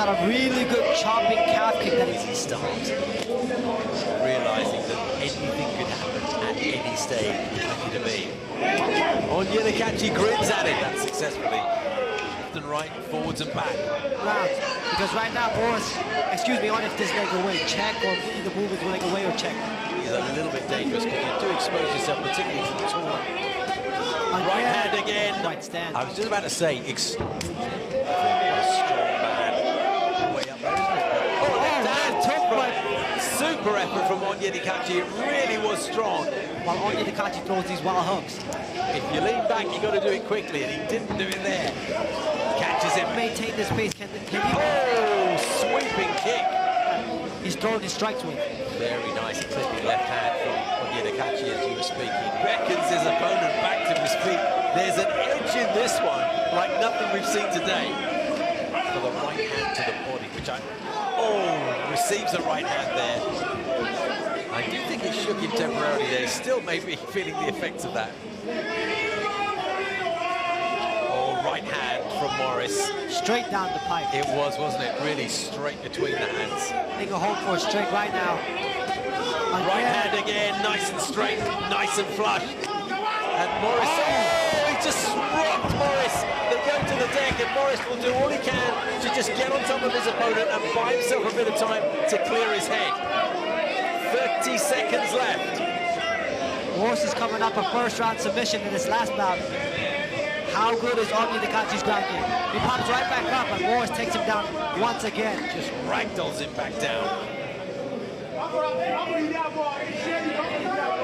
got a really good chopping calf kick that Easy start. Realizing that anything could happen at any stage lucky to be. Onyedikachi grins at it that successfully. Left and right, forwards and back. rounds. Because right now, Boris, excuse me, on if this leg away, check or either move his leg away or check. He's a little bit dangerous because you do expose yourself, particularly to the tall. Right hand again. Right stand. I was just about to say, what a strong man. Way up there, isn't it? Oh, that super effort from Onyedikachi. It really was strong. While Onyedikachi throws these wild hooks. If you lean back, you got to do it quickly, and he didn't do it there. Catches him. Maintain this pace. Can he? Oh, sweeping kick. He's throwing his strikes with. Very nice clipping left hand from Onyedikachi as you were speaking. Beckons his opponent back to his feet. There's an edge in this one, like nothing we've seen today. For the right hand to the body, which receives a right hand there. I do think it shook him temporarily there. He's still maybe feeling the effects of that. Oh, right hand from Morris. Straight down the pipe. It was, wasn't it? Really straight between the hands. Take a hold for a straight right now. Right hand again, nice and straight, nice and flush. And Morris, he just rocked Morris. They go to the deck and Morris will do all he can to just get on top of his opponent and buy himself a bit of time to clear his head. 30 seconds left. Morris is coming up a first round submission in this last bout. How good is Onyedikachi's ground game? He pops right back up and Morris takes him down once again. Just ragdolls him back down.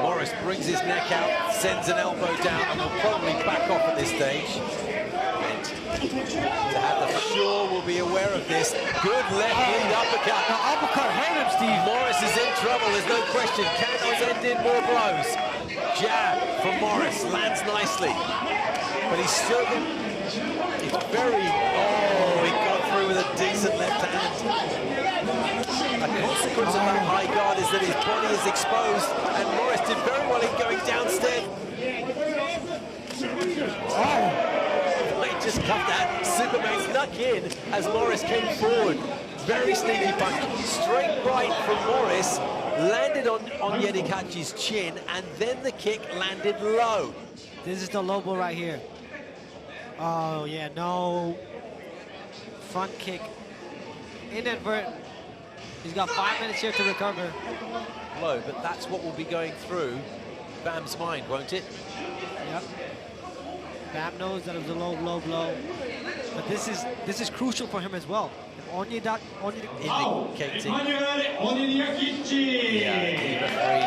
Morris brings his neck out, sends an elbow down, and will probably back off at this stage. To have the sure will be aware of this. Good left lead uppercut. The uppercut hurt him, Steve. Morris is in trouble, there's no question. Can he send in more blows? Jab from Morris, lands nicely. But he's still, it's very, he got through with a decent left hand. A consequence of that high guard is that his body is exposed, and Morris did very well in going downstairs. He just cut that. Superman snuck in as Morris came forward. Very sneaky punch. Straight right from Morris, landed on Onyedikachi's chin, and then the kick landed low. This is the low blow right here. Oh, yeah, no. Front kick. Inadvertent. He's got 5 minutes here to recover. Low, but that's what will be going through Bam's mind, won't it? Yep. Bam knows that it was a low blow. But this is crucial for him as well. If indicating. Yeah, the referee